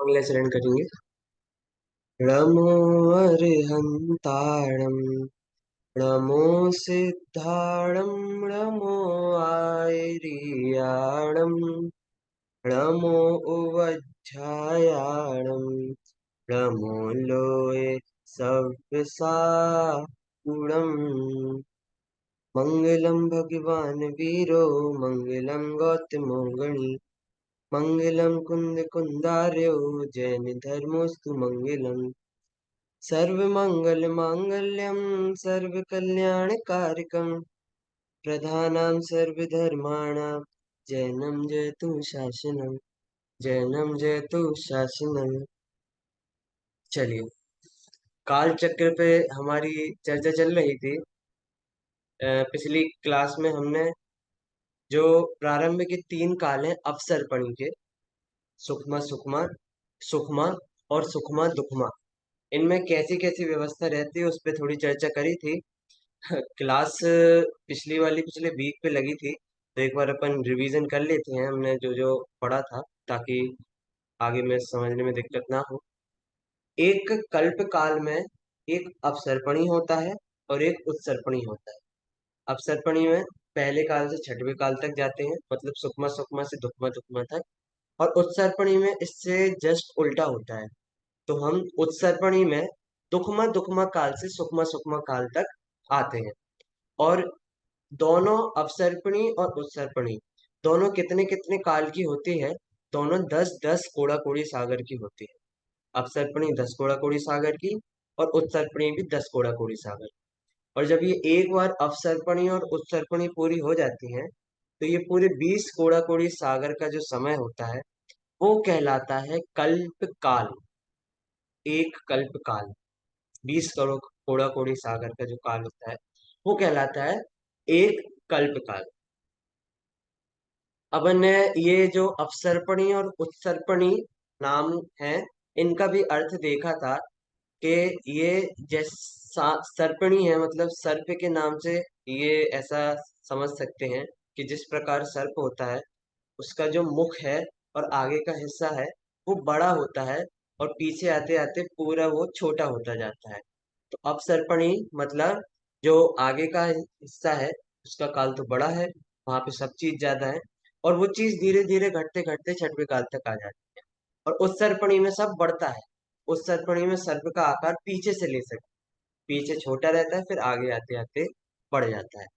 मंगला चरण करेंगे। नमो अरिहंताणं नमो सिद्धाणं नमो आयर्याणं नमो उवज्झायाणं नमो लोये सव्यसागुणम् मंगलम भगवान वीरो मंगलम गौतमो गणी मंगलम कुंद कुंदार्यो जैन धर्मोस्तु मंगलम सर्वमङ्गलमाङ्गल्यं सर्वकल्याणकारिकं प्रधानं सर्वधर्माणां जैनं जयतु शासनं जैनं जयतु शासनं। चलिए, काल चक्र पे हमारी चर्चा चल रही थी। पिछली क्लास में हमने जो प्रारंभ के तीन काल हैं अवसर्पणी के, सुखमा सुखमा, सुखमा और सुखमा दुखमा, इनमें कैसी कैसी व्यवस्था रहती है उस पर थोड़ी चर्चा करी थी। क्लास पिछली वाली पिछले वीक पे लगी थी, तो एक बार अपन रिवीजन कर लेते हैं हमने जो जो पढ़ा था, ताकि आगे में समझने में दिक्कत ना हो। एक कल्प काल में एक अपसर्पणी होता है और एक उत्सर्पणी होता है। अपसर्पणी में पहले काल से छठवें काल तक जाते हैं, मतलब सुकमा सुकमा से दुखमा दुखमा तक। और उत्सर्पणी में इससे जस्ट उल्टा होता है। तो हम उत्सर्पणी में दुखमा दुखमा काल से सुकमा सुकमा काल तक आते हैं। और दोनों अवसर्पणी और उत्सर्पणी दोनों कितने कितने काल की होती है? दोनों 10-10 कोड़ा कोड़ी सागर की होती है। अवसर्पणी 10 कोड़ा कोड़ी सागर की और उत्सर्पणी भी 10 कोड़ा कोड़ी सागर। और जब ये एक बार अवसर्पणी और उत्सर्पणी पूरी हो जाती है, तो ये पूरे 20 कोड़ा कोड़ी सागर का जो समय होता है वो कहलाता है कल्प काल। एक कल्प काल, 20 करोड़ कोड़ा कोड़ी सागर का जो काल होता है वो कहलाता है एक कल्प काल। अब ने ये जो अपसर्पणी और उत्सर्पणी नाम है, इनका भी अर्थ देखा था कि ये जैसा सर्पणी है, मतलब सर्प के नाम से ये ऐसा समझ सकते हैं कि जिस प्रकार सर्प होता है उसका जो मुख है और आगे का हिस्सा है वो बड़ा होता है, और पीछे आते आते पूरा वो छोटा होता जाता है। तो अपसर्पणी मतलब जो आगे का हिस्सा है उसका काल तो बड़ा है, वहां पे सब चीज ज्यादा है, और वो चीज धीरे धीरे घटते घटते छठवें काल तक आ जाती है। और उस सर्पणी में सब बढ़ता है। उस सर्पणी में सर्प का आकार पीछे से ले सकते, पीछे छोटा रहता है, फिर आगे आते आते बढ़ जाता है।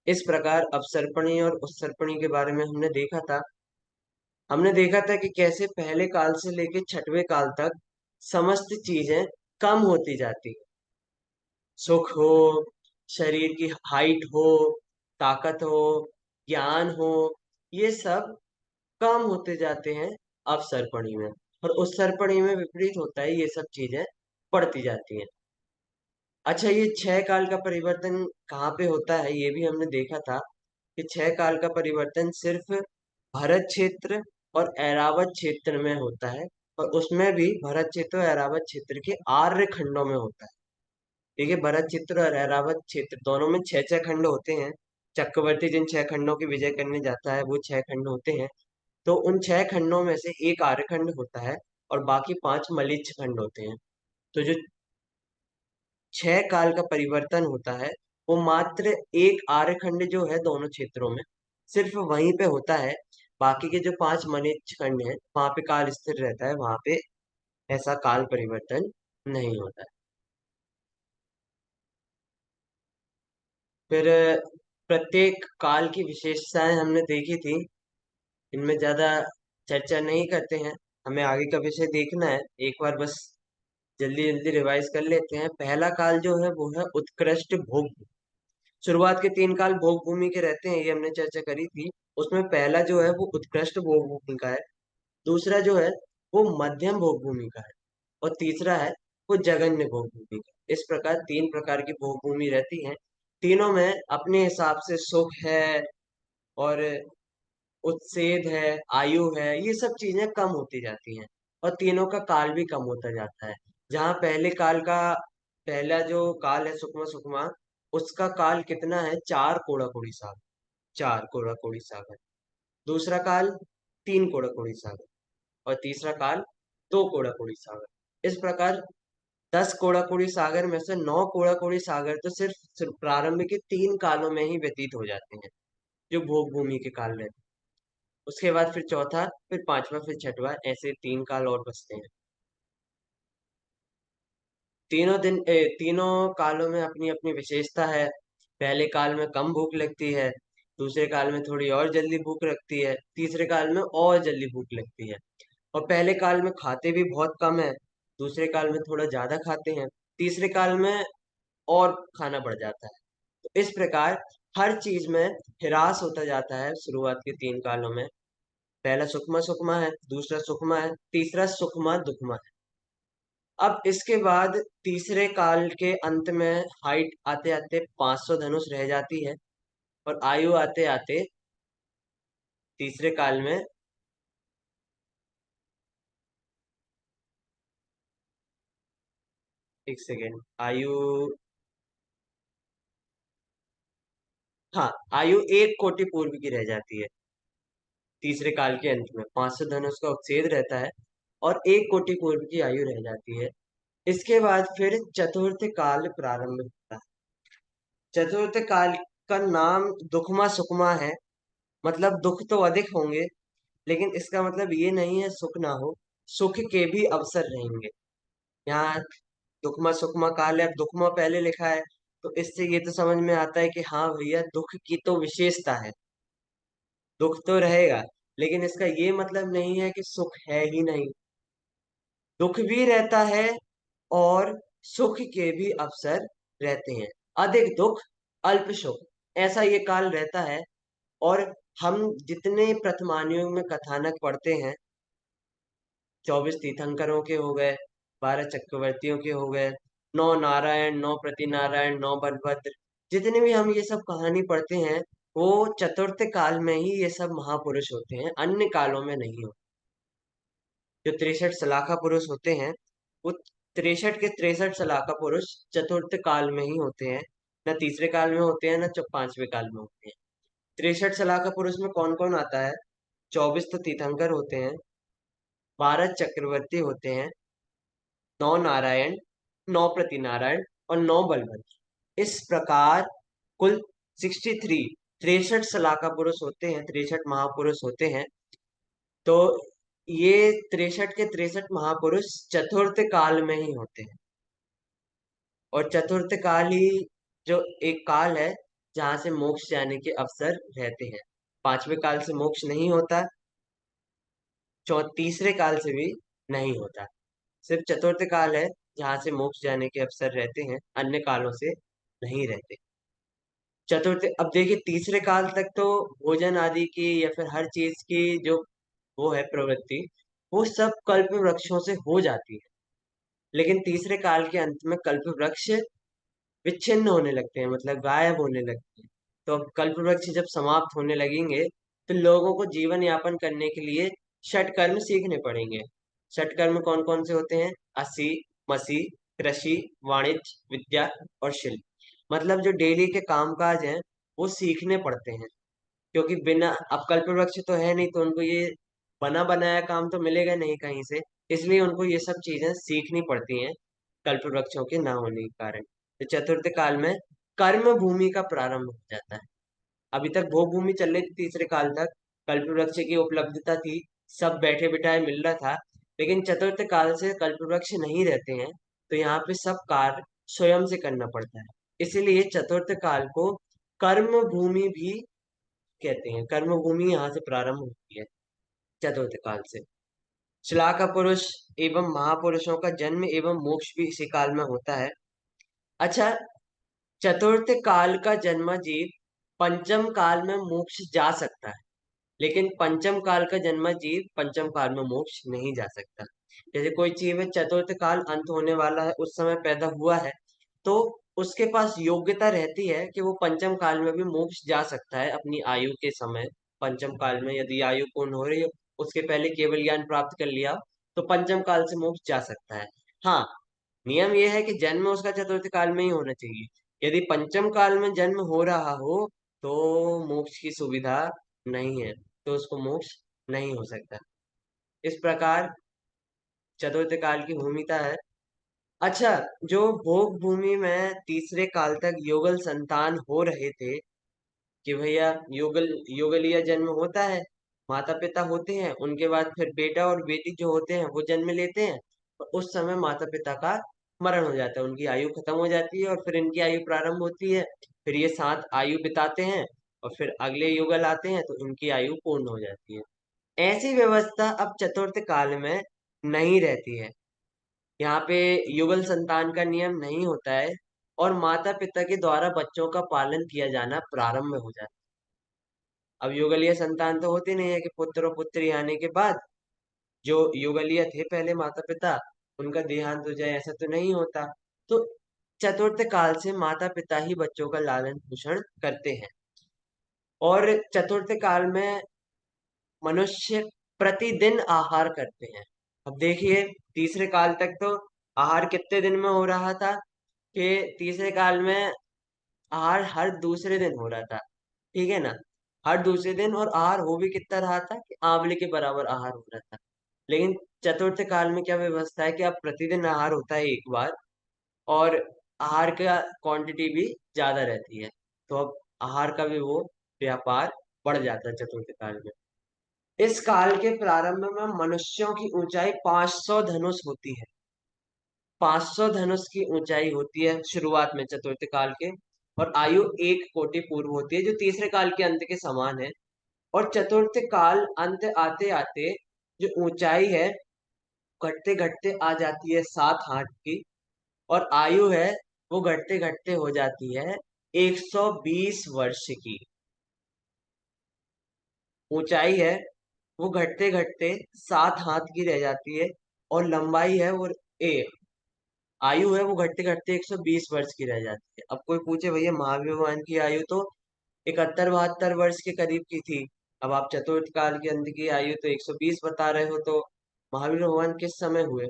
इस प्रकार अपसर्पणी और उत्सर्पणी के बारे में हमने देखा था कि कैसे पहले काल से लेकर छठवें काल तक समस्त चीजें कम होती जाती है। सुख हो, शरीर की हाइट हो, ताकत हो, ज्ञान हो, ये सब कम होते जाते हैं अवसर्पणी में। और उस सर्पणी में विपरीत होता है, ये सब चीजें बढ़ती जाती हैं। अच्छा, ये छह काल का परिवर्तन कहाँ पे होता है ये भी हमने देखा था कि छह काल का परिवर्तन सिर्फ भरत क्षेत्र और ऐरावत क्षेत्र में होता है। और उसमें भी भरत क्षेत्र और ऐरावत क्षेत्र के आर्य खंडों में होता है। देखिए, भरत क्षेत्र और ऐरावत क्षेत्र दोनों में छह छह खंड होते हैं। चक्रवर्ती जिन छह खंडों की विजय करने जाता है वो छह खंड होते हैं। तो उन छह खंडों में से एक आर्यखंड होता है और बाकी पांच मलिच्छ खंड होते हैं। तो जो छह काल का परिवर्तन होता है वो मात्र एक आर्यखंड जो है दोनों क्षेत्रों में सिर्फ वहीं पे होता है। बाकी के जो पांच मलिच्छ खंड हैं वहां पे काल स्थिर रहता है, वहां पे ऐसा काल परिवर्तन नहीं होता है। फिर प्रत्येक काल की विशेषताएं हमने देखी थी, इनमें ज्यादा चर्चा नहीं करते हैं। हमें आगे का विषय देखना है, एक बार बस जल्दी जल्दी रिवाइज कर लेते हैं। पहला काल जो है वो है उत्कृष्ट भोग। शुरुआत के तीन काल भोग भूमि के रहते हैं, ये हमने चर्चा करी थी। उसमें पहला जो है वो उत्कृष्ट भोग भूमि का है, दूसरा जो है वो मध्यम भोग भूमि का है, और तीसरा है वो जघन्य भोग भूमि का। इस प्रकार तीन प्रकार की भोग भूमि रहती हैं। तीनों में अपने हिसाब से सुख है और उत्सेद है, आयु है, ये सब चीजें कम होती जाती हैं। और तीनों का काल भी कम होता जाता है। जहाँ पहले काल का पहला जो काल है सुकमा सुकमा, उसका काल कितना है? 4 कोड़ा कोड़ी सागर। 4 कोड़ा कोड़ी सागर। दूसरा काल 3 कोड़ा कोड़ी सागर। और तीसरा काल दो कोड़ाकोड़ी सागर। इस प्रकार 10 कोड़ाकोड़ी सागर में से 9 कोड़ाकोड़ी सागर तो सिर्फ प्रारंभ के 3 कालों में ही व्यतीत हो जाते हैं, जो भोग भूमि के काल रहते हैं। उसके बाद फिर चौथा, फिर पांचवा, फिर छठवा, ऐसे 3 काल और बचते हैं। तीनों कालों में अपनी अपनी विशेषता है। पहले काल में कम भूख लगती है, दूसरे काल में थोड़ी और जल्दी भूख लगती है, तीसरे काल में और जल्दी भूख लगती है। और पहले काल में खाते भी बहुत कम है, दूसरे काल में थोड़ा ज्यादा खाते हैं, तीसरे काल में और खाना बढ़ जाता है। तो इस प्रकार हर चीज में ह्रास होता जाता है शुरुआत के 3 कालों में। पहला सुकमा सुकमा है, दूसरा सुकमा है, तीसरा सुकमा दुकमा है। अब इसके बाद तीसरे काल के अंत में हाइट आते आते 500 धनुष रह जाती है, और आयु आते आते तीसरे काल में, एक सेकेंड, आयु, हाँ, आयु 1 कोटि पूर्व की रह जाती है। तीसरे काल के अंत में 500 धनुष का उच्छेद रहता है, और 1 कोटि पूर्व की आयु रह जाती है। इसके बाद फिर चतुर्थ काल प्रारंभ होता है। चतुर्थ काल का नाम दुखमा सुखमा है। मतलब दुख तो अधिक होंगे, लेकिन इसका मतलब ये नहीं है सुख ना हो, सुख के भी अवसर रहेंगे। यहाँ दुखमा सुखमा काल है, अब दुखमा पहले लिखा है, तो इससे ये तो समझ में आता है कि हाँ भैया, दुख की तो विशेषता है, दुख तो रहेगा। लेकिन इसका ये मतलब नहीं है कि सुख है ही नहीं, दुख भी रहता है और सुख के भी अवसर रहते हैं। अधिक दुख, अल्प सुख, ऐसा ये काल रहता है। और हम जितने प्रथमानियों में कथानक पढ़ते हैं, 24 तीर्थंकरों के हो गए, 12 चक्रवर्तियों के हो गए, 9 नारायण, 9 प्रति नारायण, 9 बलभद्र, जितने भी हम ये सब कहानी पढ़ते हैं, वो चतुर्थ काल में ही ये सब महापुरुष होते हैं, अन्य कालों में नहीं होते। जो 63 सलाखा पुरुष होते हैं, वो 63 के 63 सलाखा पुरुष चतुर्थ काल में ही होते हैं। न तीसरे काल में होते हैं, न 5वें काल में होते हैं। 63 सलाखा पुरुष में कौन कौन आता है? 24 तो तीर्थंकर होते हैं, 12 चक्रवर्ती होते हैं, 9 नारायण, 9 प्रति नारायण, और 9 बलभद्र। इस प्रकार कुल 63, 63 सलाखा पुरुष होते हैं, 63 महापुरुष होते हैं। तो ये 63 के 63 महापुरुष चतुर्थ काल में ही होते हैं। और चतुर्थ काल ही जो एक काल है जहां से मोक्ष जाने के अवसर रहते हैं। 5वें काल से मोक्ष नहीं होता, तीसरे काल से भी नहीं होता। सिर्फ चतुर्थ काल है जहां से मोक्ष जाने के अवसर रहते हैं, अन्य कालों से नहीं रहते। चतुर्थ, अब देखिए, तीसरे काल तक तो भोजन आदि की या फिर हर चीज की जो वो है प्रवृत्ति, वो सब कल्प वृक्षों से हो जाती है। लेकिन तीसरे काल के अंत में कल्प वृक्ष विच्छिन्न होने लगते हैं, मतलब गायब होने लगते हैं। तो अब कल्प वृक्ष जब समाप्त होने लगेंगे, तो लोगों को जीवन यापन करने के लिए षट कर्म सीखने पड़ेंगे। षट कर्म कौन कौन से होते हैं? असी, मसी, कृषि, वाणिज्य, विद्या और शिल्प। मतलब जो डेली के कामकाज हैं, वो सीखने पड़ते हैं। क्योंकि बिना, अब कल्प वृक्ष तो है नहीं, तो उनको ये बना बनाया काम तो मिलेगा नहीं कहीं से, इसलिए उनको ये सब चीजें सीखनी पड़ती हैं, कल्प वृक्षों के ना होने के कारण। तो चतुर्थ काल में कर्म भूमि का प्रारंभ हो जाता है। अभी तक भोग भूमि चल रही थी, तीसरे काल तक कल्प वृक्ष की उपलब्धता थी, सब बैठे बिठाए मिल रहा था। लेकिन चतुर्थ काल से कल्प वृक्ष नहीं रहते हैं, तो यहाँ पे सब कार्य स्वयं से करना पड़ता है। इसीलिए चतुर्थ काल को कर्म भूमि भी कहते हैं। कर्म भूमि यहाँ से प्रारंभ होती है, चतुर्थ काल से। श्लाघ पुरुष एवं महापुरुषों का जन्म एवं मोक्ष भी इसी काल में होता है। अच्छा, चतुर्थ काल का जन्म जीव पंचम काल में मोक्ष जा सकता है, लेकिन पंचम काल का जन्म जीव पंचम काल में मोक्ष नहीं जा सकता। जैसे कोई जीव है, चतुर्थ काल अंत होने वाला है, उस समय पैदा हुआ है, तो उसके पास योग्यता रहती है कि वो पंचम काल में भी मोक्ष जा सकता है अपनी आयु के समय। पंचम काल में यदि आयु पूर्ण हो रही है, उसके पहले केवल ज्ञान प्राप्त कर लिया, तो पंचम काल से मोक्ष जा सकता है। हाँ, नियम यह है कि जन्म उसका चतुर्थ काल में ही होना चाहिए। यदि पंचम काल में जन्म हो रहा हो, तो मोक्ष की सुविधा नहीं है, तो उसको मोक्ष नहीं हो सकता। इस प्रकार चतुर्थ काल की भूमिका है। अच्छा, जो भोग भूमि में तीसरे काल तक युगल संतान हो रहे थे, कि भैया युगलीय जन्म होता है, माता पिता होते हैं, उनके बाद फिर बेटा और बेटी जो होते हैं वो जन्म लेते हैं, और उस समय माता पिता का मरण हो जाता है, उनकी आयु खत्म हो जाती है और फिर इनकी आयु प्रारंभ होती है। फिर ये 7 आयु बिताते हैं और फिर अगले युगल आते हैं तो इनकी आयु पूर्ण हो जाती है। ऐसी व्यवस्था अब चतुर्थ काल में नहीं रहती है। यहाँ पे युगल संतान का नियम नहीं होता है और माता पिता के द्वारा बच्चों का पालन किया जाना प्रारंभ हो जाता है। अब युगलीय संतान तो होती नहीं है कि पुत्र और पुत्री आने के बाद जो युगलीय थे पहले माता पिता, उनका देहांत हो जाए, ऐसा तो नहीं होता। तो चतुर्थ काल से माता पिता ही बच्चों का लालन पोषण करते हैं। और चतुर्थ काल में मनुष्य प्रतिदिन आहार करते हैं। अब देखिए, तीसरे काल तक तो आहार कितने दिन में हो रहा था, कि तीसरे काल में आहार हर दूसरे दिन हो रहा था, ठीक है ना। हर दूसरे दिन, और आहार हो भी कितना रहा था कि आंवले के बराबर आहार हो रहा था। लेकिन चतुर्थ काल में क्या व्यवस्था है कि अब प्रतिदिन आहार होता है एक बार, और आहार का क्वांटिटी भी ज्यादा रहती है। तो अब आहार का भी वो व्यापार बढ़ जाता है चतुर्थ काल में। इस काल के प्रारंभ में मनुष्यों की ऊंचाई 500 धनुष होती है। 500 धनुष की ऊंचाई होती है शुरुआत में चतुर्थ काल के, और आयु 1 कोटि पूर्व होती है, जो तीसरे काल के अंत के समान है। और चतुर्थ काल अंत आते आते जो ऊंचाई है घटते घटते आ जाती है 7 हाथ की, और आयु है वो घटते घटते हो जाती है 120 वर्ष की। ऊंचाई है वो घटते घटते 7 हाथ की रह जाती है, और लंबाई है वो ए आयु है वो घटते घटते 120 वर्ष की रह जाती है। अब कोई पूछे भैया महावीर भगवान की आयु तो 71-72 वर्ष के करीब की थी, अब आप चतुर्थ काल के अंत की आयु तो 120 बता रहे हो, तो महावीर भगवान किस समय हुए?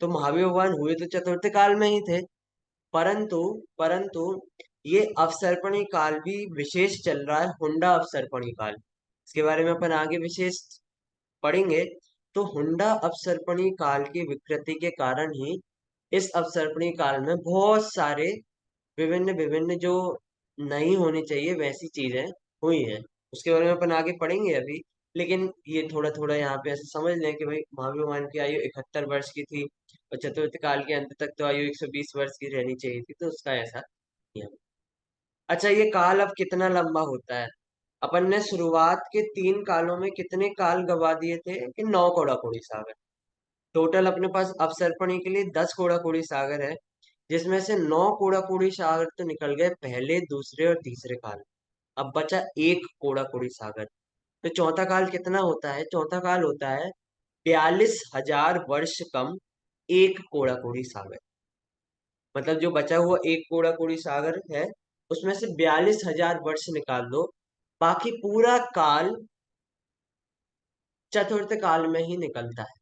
तो महावीर भगवान हुए तो चतुर्थ काल में ही थे, परंतु परंतु ये अवसर्पणी काल भी विशेष चल रहा है, हुंडा अवसर्पणी काल। इसके बारे में अपन आगे विशेष पढ़ेंगे। तो हुंडा अवसर्पणी काल की विकृति के कारण ही इस अवसर्पणी काल में बहुत सारे विभिन्न विभिन्न जो नहीं होनी चाहिए वैसी चीजें हुई हैं। उसके बारे में अपन आगे पढ़ेंगे अभी। लेकिन ये थोड़ा थोड़ा यहाँ पे ऐसे समझ लें कि भाई महावीर भगवान की आयु 71 वर्ष की थी, और चतुर्थ काल के अंत तक तो आयु 120 वर्ष की रहनी चाहिए थी, तो उसका ऐसा नियम। अच्छा, ये काल अब कितना लंबा होता है? अपन ने शुरुआत के 3 कालों में कितने काल गवा दिए थे कि 9 कोड़ा सागर। टोटल अपने पास अवसर्पणी के लिए 10 कोड़ा सागर है, जिसमें से 9 कोड़ा सागर तो निकल गए पहले, दूसरे और तीसरे काल। अब बचा 1 कोड़ा सागर। तो चौथा काल कितना होता है? चौथा काल होता है 42,000 वर्ष कम 1 कोड़ा सागर। मतलब जो बचा हुआ 1 कोड़ा सागर है, उसमें से 42,000 वर्ष निकाल दो, बाकी पूरा काल चतुर्थ काल में ही निकलता है।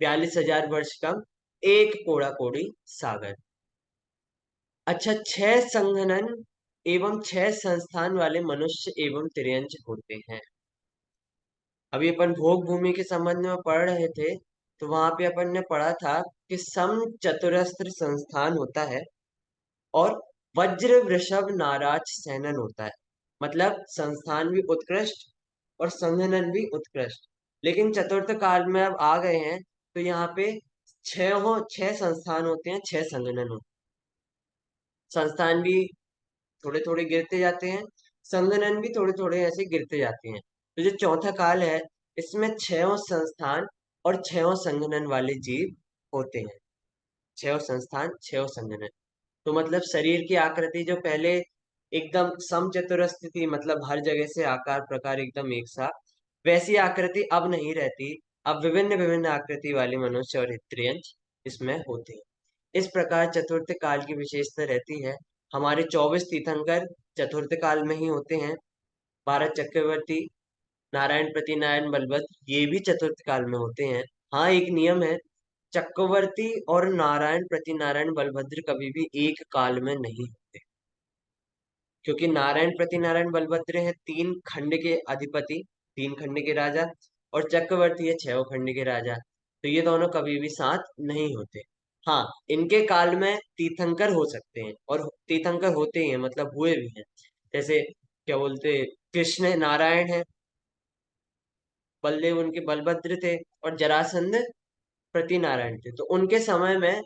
42,000 वर्ष कम 1 कोड़ा सागर। अच्छा, 6 संघनन एवं 6 संस्थान वाले मनुष्य एवं तिर्यंच होते हैं। अभी अपन भोग भूमि के संबंध में पढ़ रहे थे, तो वहां पे अपन ने पढ़ा था कि सम चतुरस्त्र संस्थान होता है, और वज्र वृषभ नाराज सैनन होता है। मतलब संस्थान भी उत्कृष्ट और संघनन भी उत्कृष्ट। लेकिन चतुर्थ काल में अब आ गए हैं, तो यहाँ पे 6 संस्थान होते हैं, 6 संघनन होते हैं। संस्थान भी थोड़े थोड़े गिरते जाते हैं, संघनन भी थोड़े थोड़े ऐसे गिरते जाते हैं। तो जो चौथा काल है, इसमें 6 संस्थान और 6 संघनन वाले जीव होते हैं। 6 संस्थान, 6 संघनन। तो मतलब शरीर की आकृति जो पहले एकदम समचतुरस्र थी, मतलब हर जगह से आकार प्रकार एकदम एक सा, वैसी आकृति अब नहीं रहती। अब विभिन्न विभिन्न आकृति वाले मनुष्य और त्रियंच इसमें होते हैं। इस प्रकार चतुर्थ काल की विशेषता रहती है। हमारे 24 तीर्थंकर चतुर्थ काल में ही होते हैं। 12 चक्रवर्ती, नारायण प्रति नारायण बलभद्र, ये भी चतुर्थ काल में होते हैं। हाँ, एक नियम है, चक्रवर्ती और नारायण प्रति नारायण बलभद्र कभी भी एक काल में नहीं होते, क्योंकि नारायण प्रति नारायण बलभद्र है 3 खंड के अधिपति, 3 खंड के राजा, और चक्रवर्ती है 6 खंड के राजा। तो ये दोनों कभी भी साथ नहीं होते। हाँ, इनके काल में तीर्थंकर हो सकते हैं, और तीर्थंकर होते ही हैं, मतलब हुए भी हैं। जैसे क्या बोलते, कृष्ण नारायण है, बलदेव उनके बलभद्र थे, और जरासंध प्रति नारायण थे। तो उनके समय में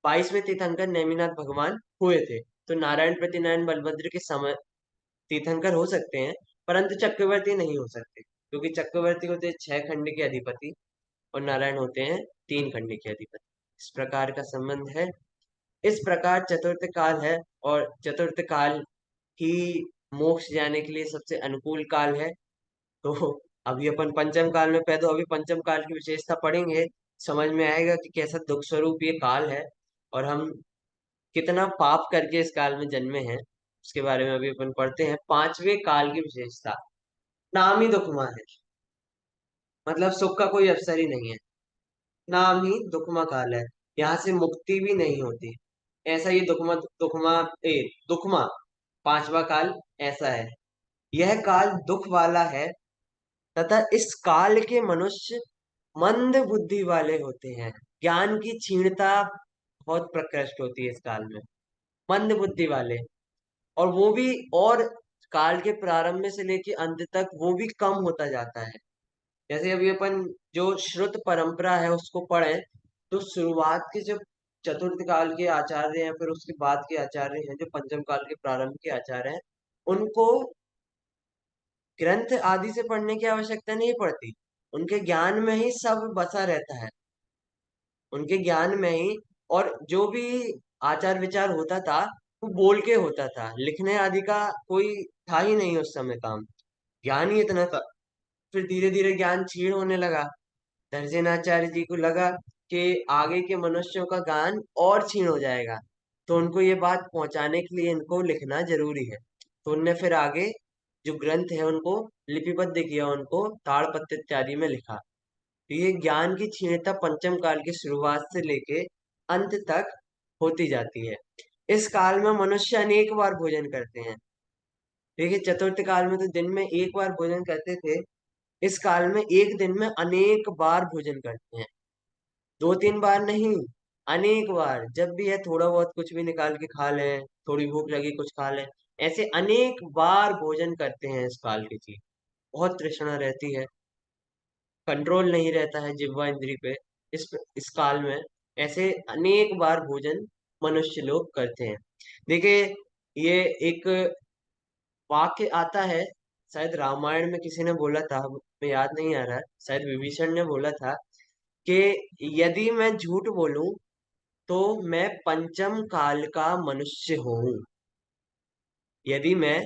22वें तीर्थंकर नेमिनाथ भगवान हुए थे। तो नारायण प्रति नारायण बलभद्र के समय तीर्थंकर हो सकते हैं, परंतु चक्रवर्ती नहीं हो सकते, क्योंकि चक्रवर्ती होते हैं 6 खंड के अधिपति, और नारायण होते हैं 3 खंड के अधिपति। इस प्रकार का संबंध है। इस प्रकार चतुर्थ काल है, और चतुर्थ काल ही मोक्ष जाने के लिए सबसे अनुकूल काल है। तो अभी अपन पंचम काल में, पहले तो अभी पंचम काल की विशेषता पढ़ेंगे, समझ में आएगा कि कैसा दुख स्वरूप ये काल है, और हम कितना पाप करके इस काल में जन्मे हैं, उसके बारे में अभी अपन पढ़ते हैं। 5वें काल की विशेषता, नाम ही दुखमा है, मतलब सुख का कोई अवसर ही नहीं है। नाम ही दुखमा काल है, यहाँ से मुक्ति भी नहीं होती। ऐसा ये दुखमा दुखमा ए दुखमा 5वां काल ऐसा है। यह काल दुख वाला है, तथा इस काल के मनुष्य मंद बुद्धि वाले होते हैं। ज्ञान की क्षीणता बहुत प्रकृष्ट होती है इस काल में, मंद बुद्धि वाले। और वो भी, और काल के प्रारंभ में से लेके अंत तक वो भी कम होता जाता है। जैसे अभी अपन जो श्रुत परंपरा है उसको पढ़े, तो शुरुआत के जब चतुर्थ काल के आचार्य हैं, फिर उसके बाद के आचार्य हैं जो पंचम काल के प्रारंभ के आचार्य हैं, उनको ग्रंथ आदि से पढ़ने की आवश्यकता नहीं पड़ती। उनके ज्ञान में ही सब बसा रहता है, उनके ज्ञान में ही। और जो भी आचार विचार होता था, वो बोल के होता था, लिखने आदि का कोई था ही नहीं उस समय काम। ज्ञान ही इतना था। फिर धीरे धीरे ज्ञान क्षीण होने लगा। दर्जनाचार्य जी को लगा कि आगे के मनुष्यों का ज्ञान और क्षीण हो जाएगा, तो उनको ये बात पहुंचाने के लिए इनको लिखना जरूरी है। तो उनने फिर आगे जो ग्रंथ है उनको लिपिबद्ध किया, उनको ताड़पत्र इत्यादि में लिखा। तो ये ज्ञान की क्षीणता पंचम काल की शुरुआत से लेके अंत तक होती जाती है। इस काल में मनुष्य अनेक बार भोजन करते हैं। देखिए, चतुर्थ काल में तो दिन में एक बार भोजन करते थे, इस काल में एक दिन में अनेक बार भोजन करते हैं। 2-3 बार नहीं, अनेक बार। जब भी है थोड़ा बहुत कुछ भी निकाल के खा लें, थोड़ी भूख लगी कुछ खा लें, ऐसे अनेक बार भोजन करते हैं इस काल के जी। बहुत तृष्णा रहती है, कंट्रोल नहीं रहता है जिह्वा इंद्री पे। इस काल में ऐसे अनेक बार भोजन मनुष्य लोग करते हैं। देखिए, ये एक वाक्य आता है, शायद रामायण में किसी ने बोला था, मुझे याद नहीं आ रहा है, शायद विभीषण ने बोला था कि यदि मैं झूठ बोलूं तो मैं पंचम काल का मनुष्य हूं। यदि मैं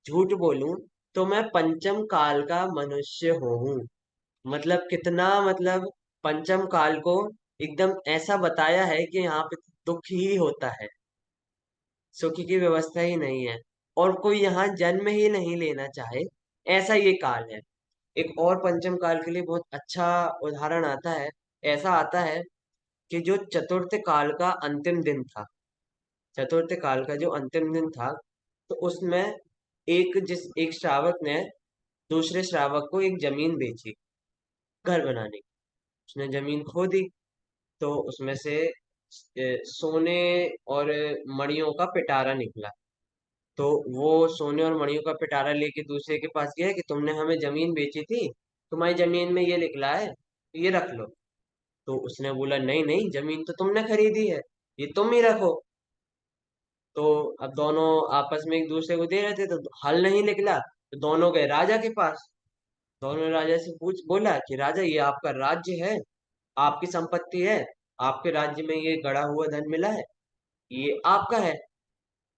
झूठ बोलूं तो मैं पंचम काल का मनुष्य हूं। मतलब कितना, मतलब पंचम काल को एकदम ऐसा बताया है कि यहाँ पे दुख ही होता है, सुख की व्यवस्था ही नहीं है, और कोई यहाँ जन्म ही नहीं लेना चाहे, ऐसा ये काल है। एक और पंचम काल के लिए बहुत अच्छा उदाहरण आता है। ऐसा आता है कि जो चतुर्थ काल का अंतिम दिन था, चतुर्थ काल का जो अंतिम दिन था, तो उसमें एक श्रावक ने दूसरे श्रावक को एक जमीन बेची घर बनाने की। उसने जमीन खो दी, तो उसमें से सोने और मणियों का पिटारा निकला। तो वो सोने और मणियों का पिटारा लेके दूसरे के पास गया कि तुमने हमें जमीन बेची थी, तुम्हारी जमीन में ये निकला है, ये रख लो। तो उसने बोला, नहीं नहीं, जमीन तो तुमने खरीदी है, ये तुम ही रखो। तो अब दोनों आपस में एक दूसरे को दे रहे थे, तो हल नहीं निकला, तो दोनों गए राजा के पास। दोनों राजा से पूछ बोला कि राजा, ये आपका राज्य है, आपकी संपत्ति है, आपके राज्य में ये गड़ा हुआ धन मिला है, ये आपका है।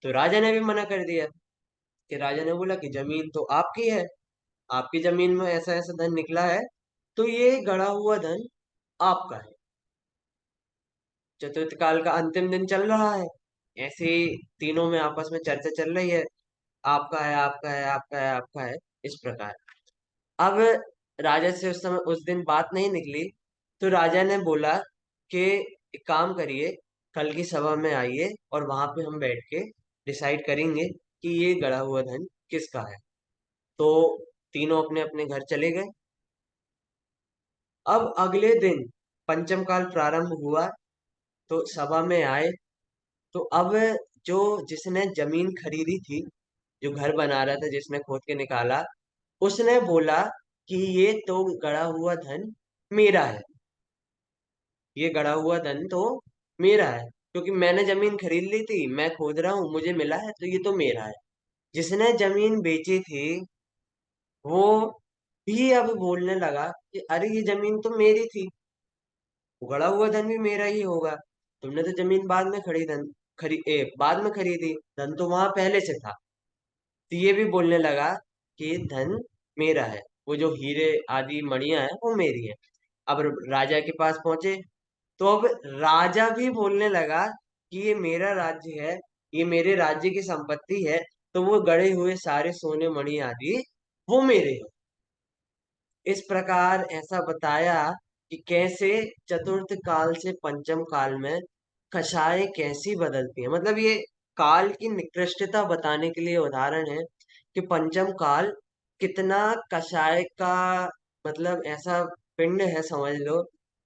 तो राजा ने भी मना कर दिया, कि राजा ने बोला कि जमीन तो आपकी है, आपकी जमीन में ऐसा ऐसा धन निकला है, तो ये गड़ा हुआ धन आपका है। चतुर्थ काल का अंतिम दिन चल रहा है, ऐसे ही तीनों में आपस में चर्चा चल रही है, आपका है, आपका है, आपका है, आपका है, इस प्रकार। अब राजा से उस समय उस दिन बात नहीं निकली, तो राजा ने बोला कि एक काम करिए, कल की सभा में आइए और वहां पे हम बैठ के डिसाइड करेंगे कि ये गड़ा हुआ धन किसका है। तो तीनों अपने अपने घर चले गए। अब अगले दिन पंचम काल प्रारंभ हुआ, तो सभा में आए। तो अब जो जिसने जमीन खरीदी थी, जो घर बना रहा था, जिसने खोद के निकाला, उसने बोला कि ये तो गड़ा हुआ धन मेरा है, ये गड़ा हुआ धन तो मेरा है, क्योंकि मैंने जमीन खरीद ली थी, मैं खोद रहा हूँ, मुझे मिला है, तो ये तो मेरा है। जिसने जमीन बेची थी, वो भी अब बोलने लगा कि अरे ये जमीन तो मेरी थी, उगड़ा हुआ धन भी मेरा ही होगा। तुमने तो जमीन बाद में बाद में खरीदी, धन तो वहां पहले से था। तो ये भी बोलने लगा कि धन मेरा है, वो जो हीरे आदि मणियां हैं वो मेरी है। अब राजा के पास पहुंचे, तो अब राजा भी बोलने लगा कि ये मेरा राज्य है, ये मेरे राज्य की संपत्ति है, तो वो गड़े हुए सारे सोने मणि आदि वो मेरे हैं। इस प्रकार ऐसा बताया कि कैसे चतुर्थ काल से पंचम काल में कषाय कैसी बदलती है। मतलब ये काल की निकृष्टता बताने के लिए उदाहरण है कि पंचम काल कितना कषाय का, मतलब ऐसा पिंड है समझ लो।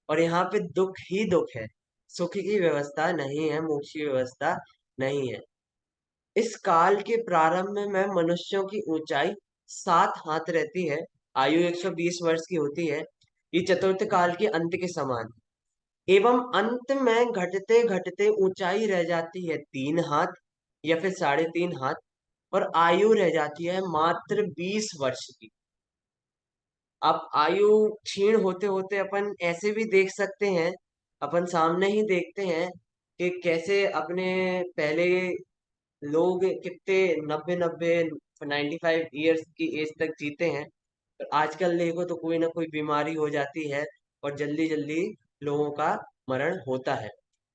और यहाँ पे दुख ही दुख है, सुख की व्यवस्था नहीं है, मोक्ष की व्यवस्था नहीं है। इस काल के प्रारंभ में मनुष्यों की ऊंचाई 7 हाथ रहती है, आयु 120 वर्ष की होती है। ये चतुर्थ काल के अंत के समान, एवं अंत में घटते घटते ऊंचाई रह जाती है 3 हाथ या फिर 3.5 हाथ, और आयु रह जाती है मात्र 20 वर्ष की। अब आयु क्षीण होते होते अपन ऐसे भी देख सकते हैं, अपन सामने ही देखते हैं कि कैसे अपने पहले लोग कितने 90 90 95 ईयर्स की एज तक जीते हैं। पर आजकल देखो तो कोई ना कोई बीमारी हो जाती है, और जल्दी जल्दी लोगों का मरण होता है।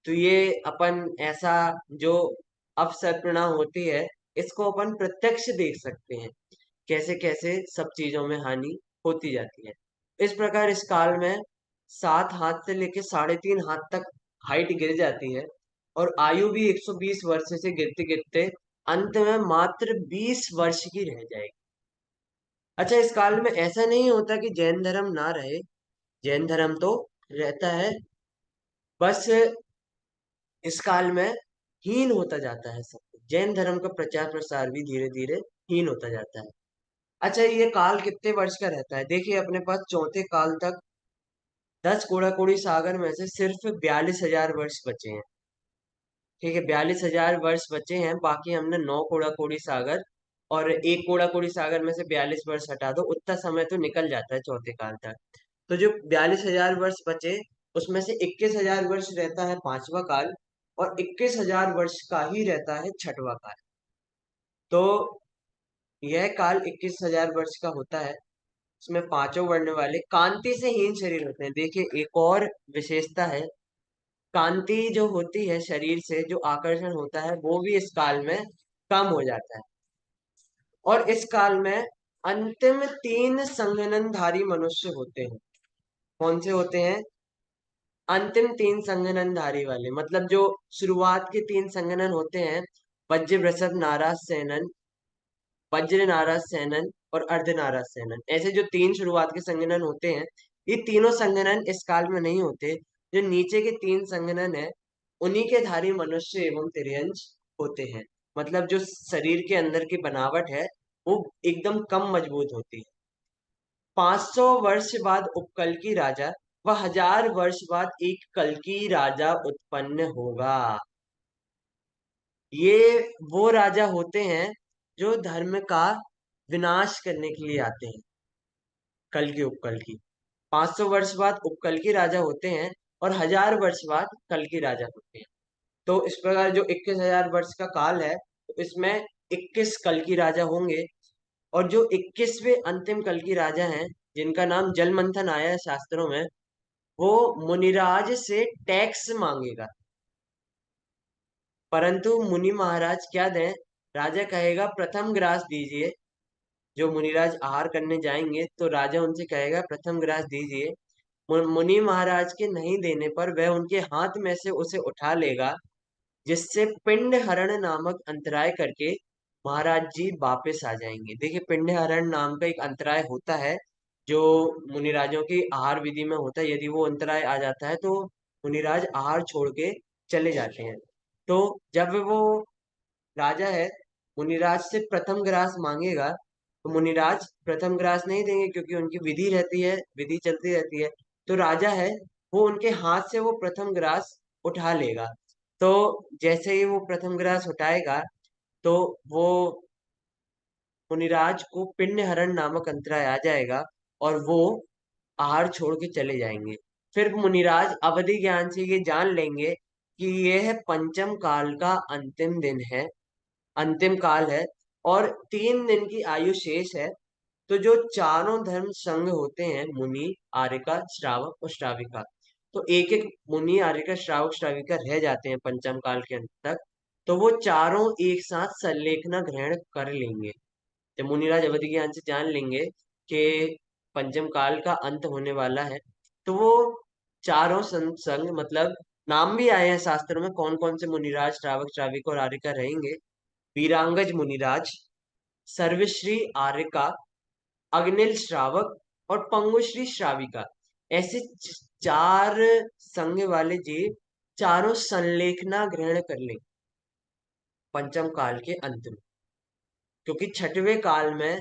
तो ये अपन ऐसा जो अवसर्पणा होती है, इसको अपन प्रत्यक्ष देख सकते हैं, कैसे कैसे सब चीजों में हानि होती जाती है। इस प्रकार इस काल में 7 हाथ से लेके 3.5 हाथ तक हाइट गिर जाती है, और आयु भी 120 वर्ष से गिरते गिरते अंत में मात्र 20 वर्ष की रह जाएगी। अच्छा, इस काल में ऐसा नहीं होता कि जैन धर्म ना रहे, जैन धर्म तो रहता है, बस इस काल में हीन होता जाता है सब कुछ। जैन धर्म का प्रचार प्रसार भी धीरे धीरे हीन होता जाता है। अच्छा, ये काल कितने वर्ष का रहता है? देखिए, अपने पास चौथे काल तक 10 कोड़ा सागर में से सिर्फ 42,000 वर्ष बचे हैं। ठीक है, 42,000 वर्ष बचे हैं, बाकी हमने 9 कोड़ा सागर, और 1 कोड़ा सागर में से 42 वर्ष हटा दो, उतना समय तो निकल जाता है चौथे काल तक। तो जो 42,000 वर्ष बचे, उसमें से 21,000 वर्ष रहता है पांचवा काल, और 21,000 वर्ष का ही रहता है छठवा काल। तो यह काल 21,000 वर्ष का होता है। उसमें पांचों वर्ण वाले कांति से हीन शरीर होते हैं। देखिए, एक और विशेषता है, कांति जो होती है शरीर से, जो आकर्षण होता है, वो भी इस काल में कम हो जाता है। और इस काल में अंतिम 3 संघननधारी मनुष्य होते हैं। कौन से होते हैं? अंतिम 3 संघननधारी वाले, मतलब जो शुरुआत के 3 संघनन होते हैं, वज्र वृषभ नाराज सेनन, वज्र नाराज सेनन और अर्ध नाराज सेनन, ऐसे जो 3 शुरुआत के संघनन होते हैं, ये तीनों संघनन इस काल में नहीं होते। जो नीचे के 3 संघनन है, उन्हीं के धारी मनुष्य एवं तिर्यंश होते हैं। मतलब जो शरीर के अंदर की बनावट है, वो एकदम कम मजबूत होती है। 500 वर्ष बाद उपकल्की राजा व 1000 वर्ष बाद एक कल्की राजा उत्पन्न होगा। ये वो राजा होते हैं जो धर्म का विनाश करने के लिए आते हैं। कल की उपकल की 500 वर्ष बाद उपकल की राजा होते हैं, और 1000 वर्ष बाद कल की राजा होते हैं। तो इस प्रकार जो 21,000 वर्ष का काल है, तो इसमें 21 कल की राजा होंगे। और जो 21वें अंतिम कल की राजा हैं, जिनका नाम जल मंथन आया है शास्त्रों में, वो मुनिराज से टैक्स मांगेगा। परंतु मुनि महाराज क्या दें? राजा कहेगा प्रथम ग्रास दीजिए। जो मुनिराज आहार करने जाएंगे, तो राजा उनसे कहेगा प्रथम ग्रास दीजिए। मुनि महाराज के नहीं देने पर वह उनके हाथ में से उसे उठा लेगा, जिससे पिंड हरण नामक अंतराय करके महाराज जी वापस आ जाएंगे। देखिए, पिंड हरण नाम का एक अंतराय होता है जो मुनिराजों की आहार विधि में होता है, यदि वो अंतराय आ जाता है तो मुनिराज आहार छोड़ के चले जाते हैं। तो जब वो राजा है, मुनिराज से प्रथम ग्रास मांगेगा, तो मुनिराज प्रथम ग्रास नहीं देंगे क्योंकि उनकी विधि रहती है, विधि चलती रहती है। तो राजा है, वो उनके हाथ से वो प्रथम ग्रास उठा लेगा। तो जैसे ही वो प्रथम ग्रास उठाएगा, तो वो मुनिराज को पिंड हरण नामक अंतराय आ जाएगा और वो आहार छोड़ के चले जाएंगे। फिर मुनिराज अवधि ज्ञान से ये जान लेंगे कि यह पंचम काल का अंतिम दिन है, अंतिम काल है, और 3 दिन की आयु शेष है। तो जो चारों धर्म संघ होते हैं, मुनि, आर्यका, श्रावक और श्राविका, तो एक एक मुनि, आर्यका, श्रावक, श्राविका रह जाते हैं पंचम काल के अंत तक। तो वो चारों एक साथ संलेखना ग्रहण कर लेंगे। जब मुनिराज अवधि ज्ञान से जान लेंगे कि पंचम काल का अंत होने वाला है, तो वो चारों संघ, मतलब नाम भी आए हैं शास्त्रों में कौन कौन से मुनिराज, श्रावक, श्राविका और आर्यका रहेंगे। वीरांगज मुनिराज, सर्वश्री आर्यका, अग्निल श्रावक और पंगुश्री श्राविका, ऐसे 4 संघ वाले जीव चारों संलेखना ग्रहण कर लें पंचम काल के अंत में। क्योंकि छठवें काल में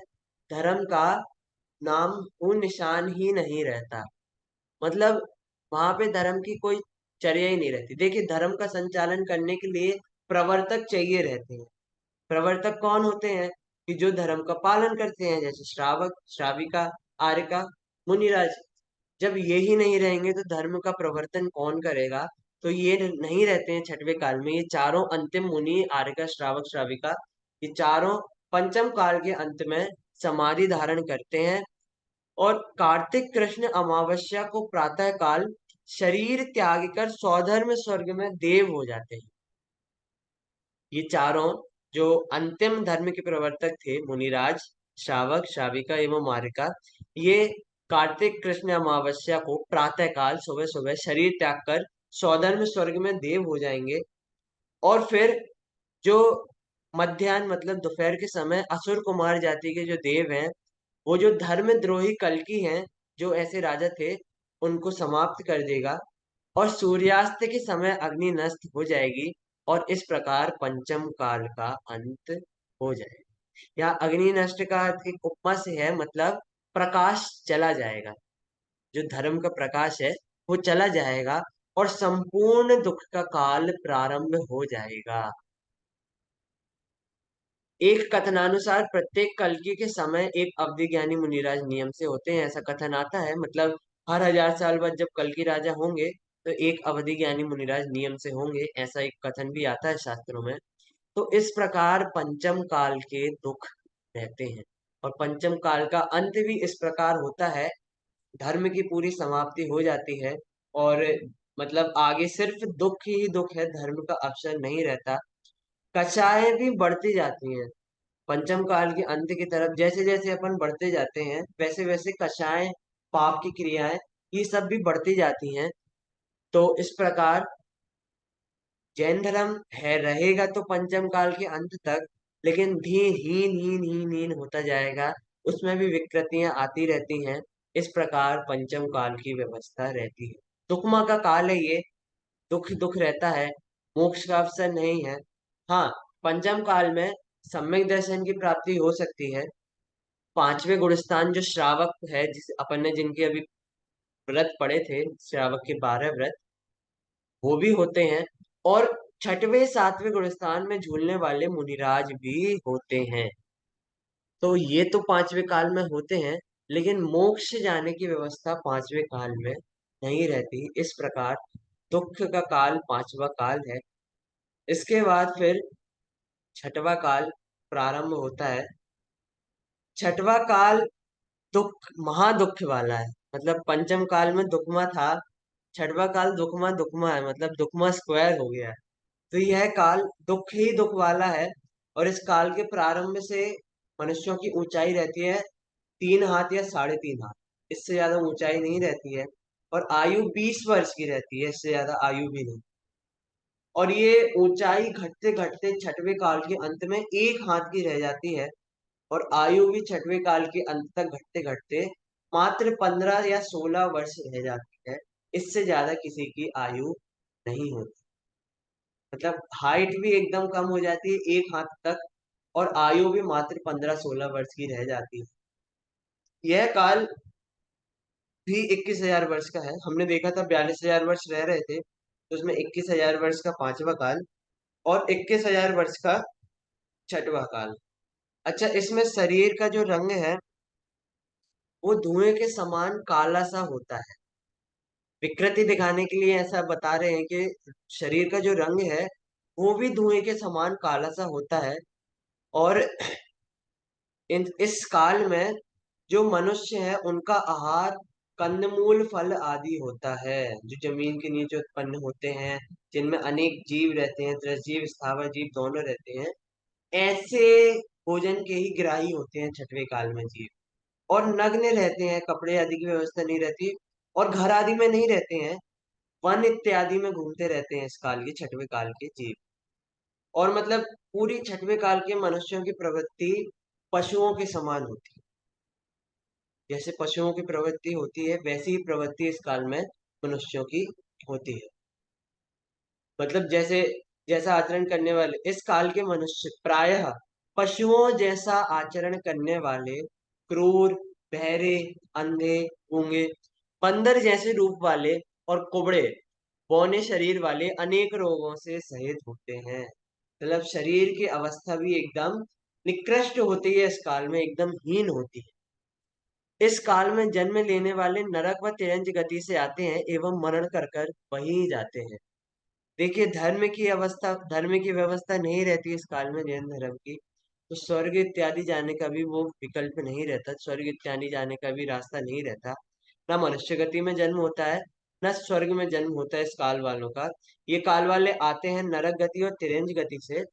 धर्म का नाम वो निशान ही नहीं रहता, मतलब वहां पे धर्म की कोई चर्या ही नहीं रहती। देखिए, धर्म का संचालन करने के लिए प्रवर्तक चाहिए रहते हैं। प्रवर्तक कौन होते हैं? कि जो धर्म का पालन करते हैं, जैसे श्रावक, श्राविका, आर्यका, मुनिराज। जब ये ही नहीं रहेंगे तो धर्म का प्रवर्तन कौन करेगा? तो ये नहीं रहते हैं छठवें काल में। ये चारों अंतिम मुनि, आर्यका, श्रावक, श्राविका, ये चारों पंचम काल के अंत में समाधि धारण करते हैं और कार्तिक कृष्ण अमावस्या को प्रातः काल शरीर त्याग कर स्वधर्म स्वर्ग में देव हो जाते हैं। ये चारों जो अंतिम धर्म के प्रवर्तक थे, मुनिराज, श्रावक, श्राविका एवं मारिका, ये कार्तिक कृष्ण अमावस्या को प्रातः काल सुबह सुबह शरीर त्याग कर स्वधर्म स्वर्ग में देव हो जाएंगे। और फिर जो मध्याह्न, मतलब दोपहर के समय असुर कुमार जाति के जो देव हैं, वो जो धर्मद्रोही कल्कि हैं, जो ऐसे राजा थे, उनको समाप्त कर देगा और सूर्यास्त के समय अग्नि नष्ट हो जाएगी और इस प्रकार पंचम काल का अंत हो जाएगा। या अग्नि नष्ट का अर्थ एक उपमा से है, मतलब प्रकाश चला जाएगा, जो धर्म का प्रकाश है वो चला जाएगा और संपूर्ण दुख का काल प्रारंभ हो जाएगा। एक कथनानुसार प्रत्येक कल्कि के समय एक अवधि ज्ञानी मुनिराज नियम से होते हैं, ऐसा कथन आता है। मतलब हर 1000 साल बाद जब कल्कि राजा होंगे तो एक अवधि ज्ञानी मुनिराज नियम से होंगे, ऐसा एक कथन भी आता है शास्त्रों में। तो इस प्रकार पंचम काल के दुख रहते हैं और पंचम काल का अंत भी इस प्रकार होता है। धर्म की पूरी समाप्ति हो जाती है और मतलब आगे सिर्फ दुख ही दुख है, धर्म का अवसर नहीं रहता। कक्षाएं भी बढ़ती जाती हैं पंचम काल के अंत की तरफ। जैसे जैसे अपन बढ़ते जाते हैं, वैसे वैसे कषाय, पाप की क्रियाएं, ये सब भी बढ़ती जाती हैं। तो इस प्रकार जैन धर्म है रहेगा तो पंचम काल के अंत तक, लेकिन धीन हीन हीन हीन हीन होता जाएगा, उसमें भी विकृतियां आती रहती हैं। इस प्रकार पंचम काल की व्यवस्था रहती है। दुखमा का काल है ये, दुख दुख रहता है, मोक्ष का अवसर नहीं है। हाँ, पंचम काल में सम्यक दर्शन की प्राप्ति हो सकती है। 5वें गुणस्थान जो श्रावक है, जिस अपन ने जिनके अभी व्रत पड़े थे, श्रावक के 12 व्रत, वो भी होते हैं। और 6वें 7वें गुणस्थान में झूलने वाले मुनिराज भी होते हैं। तो ये तो 5वें काल में होते हैं, लेकिन मोक्ष जाने की व्यवस्था 5वें काल में नहीं रहती। इस प्रकार दुख का काल 5वां काल है। इसके बाद फिर 6वां काल प्रारंभ होता है। 6वां काल दुख, महादुख वाला है। मतलब पंचम काल में दुखमा था, 6वां काल दुखमा दुखमा है, मतलब दुखमा स्क्वायर हो गया है। तो यह काल दुख ही दुख वाला है। और इस काल के प्रारंभ से मनुष्यों की ऊंचाई रहती है 3 हाथ या 3.5 हाथ, इससे ज्यादा ऊंचाई नहीं रहती है। और आयु 20 वर्ष की रहती है, इससे ज्यादा आयु भी नहीं। और ये ऊंचाई घटते घटते 6वें काल के अंत में 1 हाथ की रह जाती है। और आयु भी 6वें काल के अंत तक घटते घटते मात्र 15 या 16 वर्ष रह जाती है। इससे ज्यादा किसी की आयु नहीं होती। मतलब हाइट भी एकदम कम हो जाती है, 1 हाथ तक, और आयु भी मात्र 15-16 वर्ष की रह जाती है। यह काल भी 21,000 वर्ष का है। हमने देखा था 42,000 वर्ष रह रहे थे, तो उसमें 21,000 वर्ष का पांचवा काल और 21,000 वर्ष का छठवां काल। अच्छा, इसमें शरीर का जो रंग है वो धुएं के समान काला सा होता है। विकृति दिखाने के लिए ऐसा बता रहे हैं कि शरीर का जो रंग है वो भी धुएं के समान काला सा होता है। और इस काल में जो मनुष्य है उनका आहार कंदमूल फल आदि होता है, जो जमीन के नीचे उत्पन्न होते हैं, जिनमें अनेक जीव रहते हैं, त्रसजीव स्थावर जीव दोनों रहते हैं। ऐसे भोजन के ही ग्राही होते हैं छठवें काल में जीव। और नग्न रहते हैं, कपड़े आदि की व्यवस्था नहीं रहती, और घर आदि में नहीं रहते हैं, वन इत्यादि में घूमते रहते हैं इस काल के, छठवें काल के जीव। और मतलब पूरी छठवें काल के मनुष्यों की प्रवृत्ति पशुओं के समान होती है। जैसे पशुओं की प्रवृत्ति होती है वैसी ही प्रवृत्ति इस काल में मनुष्यों की होती है। मतलब जैसे जैसा आचरण करने वाले इस काल के मनुष्य प्रायः पशुओं जैसा आचरण करने वाले, क्रूर, बहरे, अंधे, गूंगे, बंदर जैसे रूप वाले और कुबड़े बौने शरीर वाले अनेक रोगों से सहित होते हैं। मतलब शरीर की अवस्था भी एकदम निकृष्ट होती है, इस काल में एकदम हीन होती है। इस काल में जन्म लेने वाले नरक व तिरंज गति से आते हैं एवं मरण कर कर वहीं जाते हैं। देखिए, धर्म की व्यवस्था नहीं रहती इस काल में जैन धर्म की, तो स्वर्ग इत्यादि जाने का भी वो विकल्प नहीं रहता, स्वर्ग इत्यादि जाने का भी रास्ता नहीं रहता। ना मनुष्य गति में जन्म होता है, ना स्वर्ग में जन्म होता है इस काल वालों का। ये काल वाले आते हैं नरक गति और तिरंज गति से,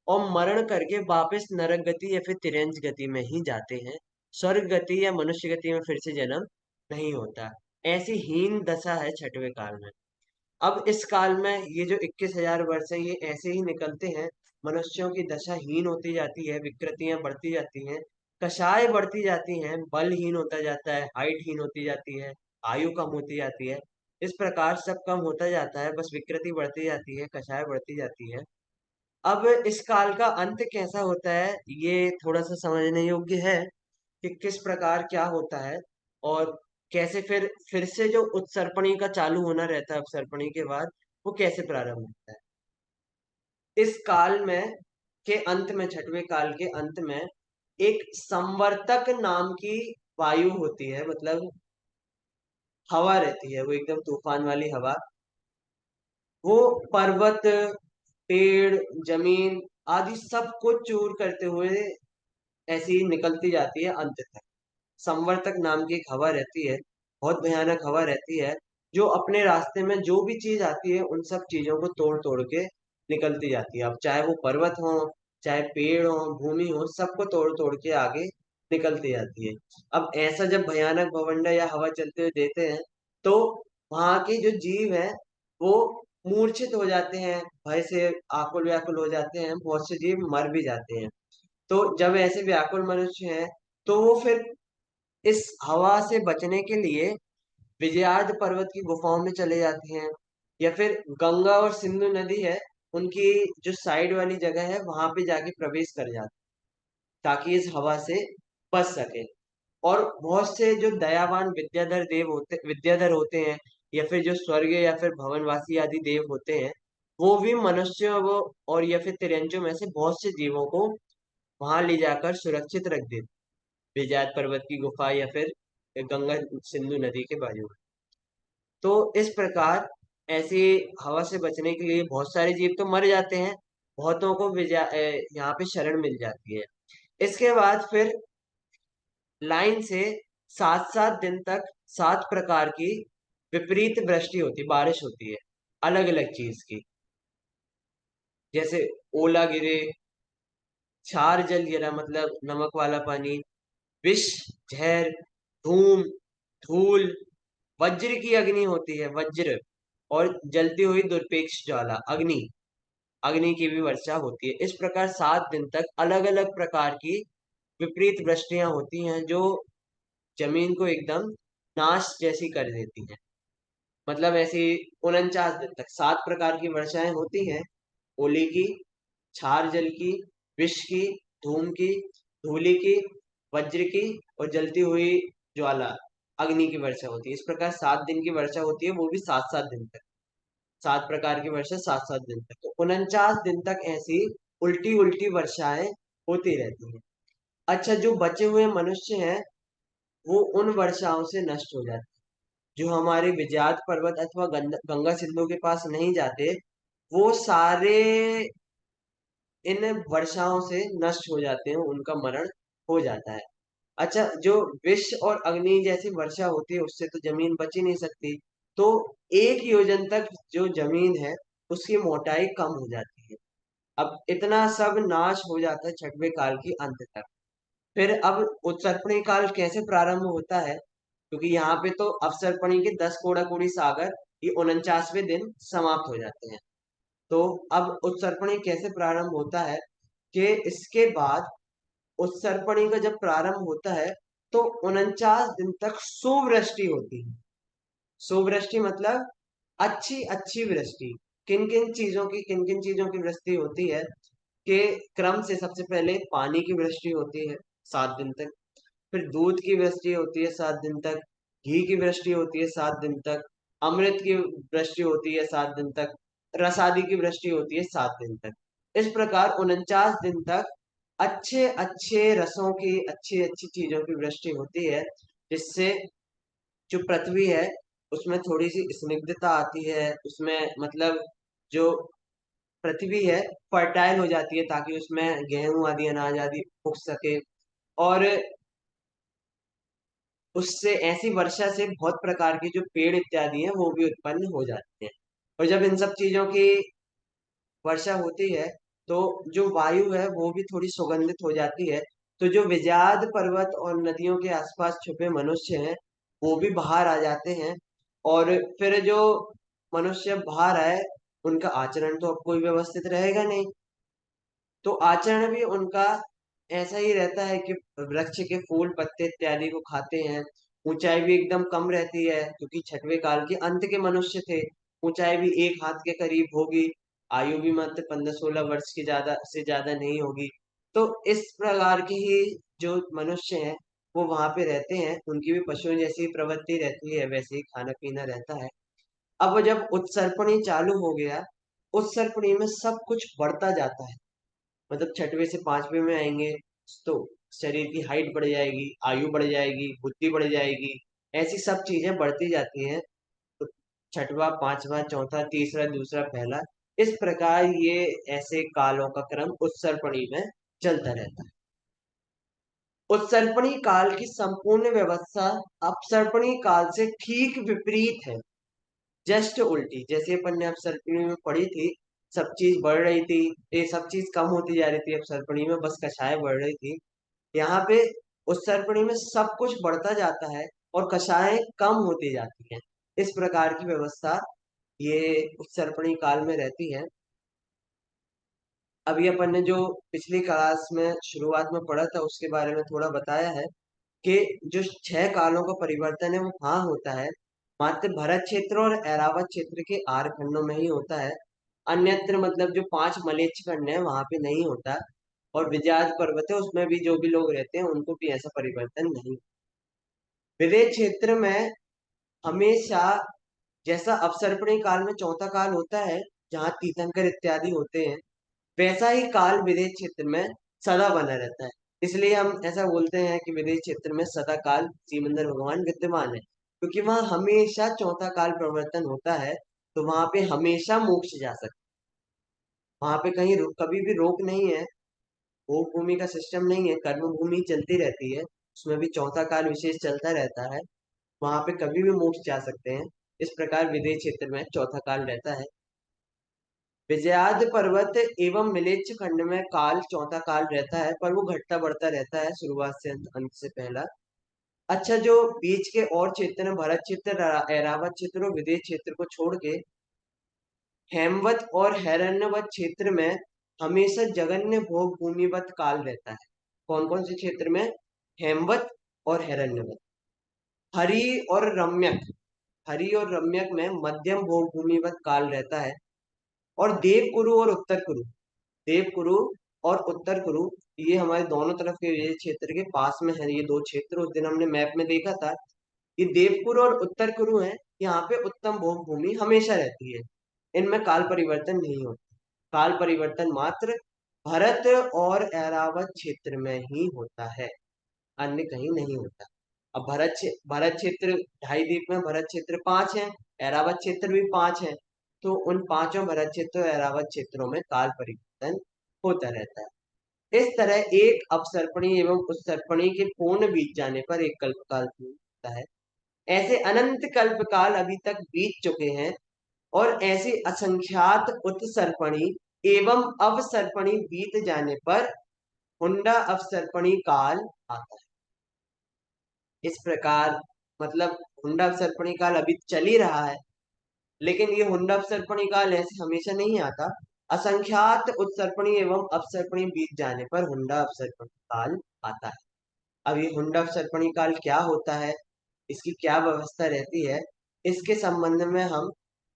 और मरण करके वापस नरक गति या फिर तिरंज गति में ही जाते हैं। स्वर्ग गति या मनुष्य गति में फिर से जन्म नहीं होता। ऐसी हीन दशा है छठवें काल में। अब इस काल में ये जो 21,000 वर्ष है ये ऐसे ही निकलते हैं। मनुष्यों की दशा हीन होती जाती है, विकृतियां बढ़ती जाती हैं, कषाय बढ़ती जाती हैं, बलहीन होता जाता है, हाइट हीन होती जाती है, आयु कम होती जाती है। इस प्रकार सब कम होता जाता है, बस विकृति बढ़ती जाती है, कषाय बढ़ती जाती है। अब इस काल का अंत कैसा होता है ये थोड़ा सा समझने योग्य है, कि किस प्रकार क्या होता है, और कैसे फिर से जो उत्सर्पणी का चालू होना रहता है अपसर्पणी के बाद, वो कैसे प्रारंभ होता है। इस काल में के अंत में, छठवें काल के अंत में, एक संवर्तक नाम की वायु होती है। मतलब हवा रहती है, वो एकदम तूफान वाली हवा। वो पर्वत, पेड़, जमीन आदि सब कुछ चूर करते हुए ऐसी ही निकलती जाती है अंत तक। संवर्तक नाम की एक हवा रहती है, बहुत भयानक हवा रहती है, जो अपने रास्ते में जो भी चीज आती है उन सब चीजों को तोड़ तोड़ के निकलती जाती है। अब चाहे वो पर्वत हो, चाहे पेड़ हो, भूमि हो, सबको तोड़ तोड़ के आगे निकलती जाती है। अब ऐसा जब भयानक भवंडर या हवा चलते हुए देते हैं, तो वहां के जो जीव हैं वो मूर्छित हो जाते हैं, भय से आकुल व्याकुल हो जाते हैं, बहुत से जीव मर भी जाते हैं। तो जब ऐसे व्याकुल मनुष्य हैं, तो वो फिर इस हवा से बचने के लिए विजयार्ध पर्वत की गुफाओं में चले जाते हैं, या फिर गंगा और सिंधु नदी है उनकी जो साइड वाली जगह है वहां पे जाके प्रवेश कर जाते हैं, ताकि इस हवा से बच सके। और बहुत से जो दयावान विद्याधर होते हैं, या फिर जो स्वर्ग या फिर भवनवासी आदि देव होते हैं, वो भी मनुष्यों को और या फिर तिरंजों में से बहुत से जीवों को वहां ले जाकर सुरक्षित रख देते, विजयात पर्वत की गुफा या फिर गंगा सिंधु नदी के बाजू में। तो इस प्रकार ऐसी हवा से बचने के लिए बहुत सारे जीव तो मर जाते हैं, बहुतों को यहाँ पे शरण मिल जाती है। इसके बाद फिर लाइन से 7-7 दिन तक 7 प्रकार की विपरीत वृष्टि होती, बारिश होती है, अलग अलग चीज की। जैसे ओला गिरे, क्षार जल गिरा मतलब नमक वाला पानी, विष, जहर, धूम, धूल, वज्र की अग्नि होती है, वज्र, और जलती हुई दुर्पेक्ष ज्वाला, अग्नि, अग्नि की भी वर्षा होती है। इस प्रकार 7 दिन तक अलग अलग प्रकार की विपरीत वृष्टियां होती हैं, जो जमीन को एकदम नाश जैसी कर देती हैं। मतलब ऐसी 49 दिन तक 7 प्रकार की वर्षाएं होती हैं। ओली की, क्षार जल की, विष की, धूम की, धूलि की, वज्र की और जलती हुई ज्वाला अग्नि की वर्षा होती है। इस प्रकार 7 दिन की वर्षा होती है, वो भी 7 7 दिन तक। 7 प्रकार की वर्षा 7 7 दिन तक, तो 49 दिन तक ऐसी उल्टी उल्टी वर्षाएं होती रहती हैं। अच्छा, जो बचे हुए मनुष्य हैं वो उन वर्षाओं से नष्ट हो जाते हैं। जो हमारे विजात पर्वत अथवा गंगा सिंधु के पास नहीं जाते, वो सारे इन वर्षाओं से नष्ट हो जाते हैं, उनका मरण हो जाता है। अच्छा, जो विष और अग्नि जैसी वर्षा होती है उससे तो जमीन बच ही नहीं सकती। तो 1 योजन तक जो जमीन है उसकी मोटाई कम हो जाती है। अब इतना सब नाश हो जाता है छठवें काल की अंत तक। फिर अब उत्सर्पणी काल कैसे प्रारंभ होता है, क्योंकि यहाँ पे तो अवसर्पणी के 10 कोड़ा कोड़ी सागर ये 49वें दिन समाप्त हो जाते हैं। तो अब उत्सर्पणी कैसे प्रारंभ होता है कि इसके बाद उत्सर्पणी का जब प्रारंभ होता है तो 49 दिन तक सुवृष्टि होती है। सुवृष्टि मतलब अच्छी अच्छी वृष्टि। किन किन चीजों की वृष्टि होती है कि क्रम से सबसे पहले पानी की वृष्टि होती है 7 दिन तक। फिर दूध की वृष्टि होती है 7 दिन तक। घी की वृष्टि होती है 7 दिन तक। अमृत की वृष्टि होती है 7 दिन तक। रसादी की वृष्टि होती है 7 दिन तक। इस प्रकार 49 दिन तक अच्छे अच्छे रसों की, अच्छी अच्छी चीजों की वृष्टि होती है, जिससे जो पृथ्वी है उसमें थोड़ी सी स्निग्धता आती है। उसमें मतलब जो पृथ्वी है फर्टाइल हो जाती है, ताकि उसमें गेहूं आदि अनाज आदि उग सके। और उससे ऐसी वर्षा से बहुत प्रकार के जो पेड़ इत्यादि हैं वो भी उत्पन्न हो जाते हैं। और जब इन सब चीजों की वर्षा होती है तो जो वायु है वो भी थोड़ी सुगंधित हो जाती है। तो जो विजाद पर्वत और नदियों के आसपास छुपे मनुष्य हैं वो भी बाहर आ जाते हैं। और फिर जो मनुष्य बाहर आए उनका आचरण तो अब कोई व्यवस्थित रहेगा नहीं। तो आचरण भी उनका ऐसा ही रहता है कि वृक्ष के फूल पत्ते इत्यादि को खाते हैं। ऊंचाई भी एकदम कम रहती है, क्योंकि छठवें काल के अंत के मनुष्य थे। ऊंचाई भी 1 हाथ के करीब होगी। आयु भी मात्र 15 16 वर्ष की ज्यादा से ज्यादा नहीं होगी। तो इस प्रकार के ही जो मनुष्य हैं वो वहां पे रहते हैं। उनकी भी पशुओं जैसी प्रवृत्ति रहती है, वैसे ही खाना पीना रहता है। अब जब उत्सर्पणी चालू हो गया, उत्सर्पणी में सब कुछ बढ़ता जाता है। मतलब छठवें से 5वें में आएंगे तो शरीर की हाइट बढ़ जाएगी, आयु बढ़ जाएगी, बुद्धि बढ़ जाएगी। ऐसी सब चीजें बढ़ती जाती हैं। तो छठवां, पांचवा, चौथा, तीसरा, दूसरा, पहला, इस प्रकार ये ऐसे कालों का क्रम उत्सर्पणी में चलता रहता है। उत्सर्पणी काल की संपूर्ण व्यवस्था अपसर्पणी काल से ठीक विपरीत है। जस्ट उल्टी, जैसे अपन ने अपसर्पणी में पढ़ी थी, सब चीज बढ़ रही थी, ये सब चीज कम होती जा रही थी अपसर्पणी में, बस कषाय बढ़ रही थी। यहाँ पे उत्सर्पणी में सब कुछ बढ़ता जाता है और कषाय कम होती जाती हैं। इस प्रकार की व्यवस्था ये उत्सर्पणी काल में रहती है। अभी अपन ने जो पिछली क्लास में शुरुआत में पढ़ा था उसके बारे में थोड़ा बताया है कि जो 6 कालों का परिवर्तन है वो कहाँ होता है, मात्र भरत क्षेत्र और ऐरावत क्षेत्र के आर खंडों में ही होता है। अन्यत्र मतलब जो 5 मलेच्छ खंड है वहां पे नहीं होता। और विजात पर्वत है उसमें भी जो भी लोग रहते हैं उनको भी ऐसा परिवर्तन नहीं। विदेश क्षेत्र में हमेशा जैसा अवसर्पणी काल में चौथा काल होता है जहाँ तीर्थंकर इत्यादि होते हैं, वैसा ही काल विदेश क्षेत्र में सदा बना रहता है। इसलिए हम ऐसा बोलते हैं कि विदेश क्षेत्र में सदा काल सिमंदर भगवान विद्यमान है, क्योंकि वहां हमेशा चौथा काल प्रवर्तन होता है। तो वहां पे हमेशा मोक्ष जा सकते। वहां पे कहीं कभी भी रोक नहीं है। भोग भूमि का सिस्टम नहीं है, कर्म भूमि चलती रहती है, उसमें भी चौथा काल विशेष चलता रहता है। वहां पे कभी भी मोक्ष जा सकते हैं। इस प्रकार विदेश क्षेत्र में चौथा काल रहता है। विजयाद पर्वत एवं मिलेच्छ खंड में काल चौथा काल रहता है, पर वो घटता बढ़ता रहता है शुरुआत से अंत से पहला। अच्छा, जो बीच के और क्षेत्र हैं, भरत क्षेत्र, ऐरावत क्षेत्र और विदेश क्षेत्र को छोड़ के हेमवत और हैरण्यवत क्षेत्र में हमेशा जगन्य भोग भूमिवत काल रहता है। कौन कौन से क्षेत्र में? हेमवत और हैरण्यवत। हरि और रम्यक, हरि और रम्यक में मध्यम भूमिवत काल रहता है। और देवकुरु और उत्तर कुरु, देवकुरु और उत्तर कुरु, ये हमारे दोनों तरफ के ये क्षेत्र के पास में है। ये दो क्षेत्र उस दिन हमने मैप में देखा था। ये देवकुरु और उत्तर कुरु है। यहाँ पे उत्तम भोग भूमि हमेशा रहती है। इनमें काल परिवर्तन नहीं होता। काल परिवर्तन मात्र भरत और ऐरावत क्षेत्र में ही होता है, अन्य कहीं नहीं होता। अब भरत क्षेत्र, ढाई द्वीप में भरत क्षेत्र 5 है, ऐरावत क्षेत्र भी 5 है। तो उन पांचों भरत क्षेत्र और ऐरावत क्षेत्रों में काल परिवर्तन होता रहता है। इस तरह एक अपसर्पणी एवं उत्सर्पणी के पूर्ण बीत जाने पर एक कल्पकाल पूर्ण होता है। ऐसे अनंत कल्पकाल अभी तक बीत चुके हैं, और ऐसी असंख्यात उत्सर्पणी एवं अवसर्पणी बीत जाने पर हुंडा अवसर्पणी काल आता है। इस प्रकार मतलब हुंडा अवसर्पणी काल अभी चल ही रहा है, लेकिन ये हुंडा अवसर्पणी काल ऐसे हमेशा नहीं आता। असंख्यात उत्सर्पणी एवं अपसर्पणी बीत जाने पर हुंडा अवसर्पणी काल आता है। अब ये हुंडा अवसर्पणी काल क्या होता है, इसकी क्या व्यवस्था रहती है, इसके संबंध में हम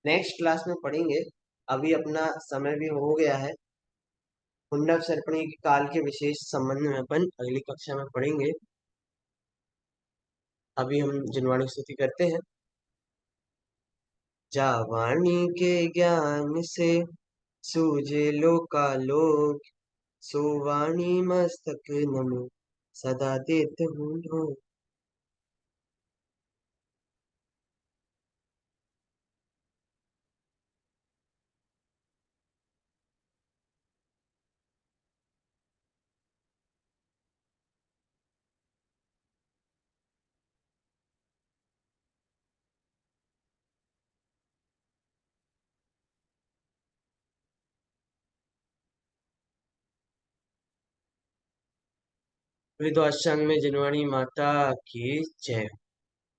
नेक्स्ट क्लास में पढ़ेंगे। अभी अपना समय भी हो गया है। हुंडा अवसर्पणी के काल के विशेष संबंध में अपन अगली कक्षा में पढ़ेंगे। अभी हम जिनवाणी स्तुति करते हैं। जावाणी के ज्ञान से सूझे लोकालोक, सोवाणी मस्तक नमो सदा देत हूँ लोक। विद्वाचांग में जिनवाणी माता की जय।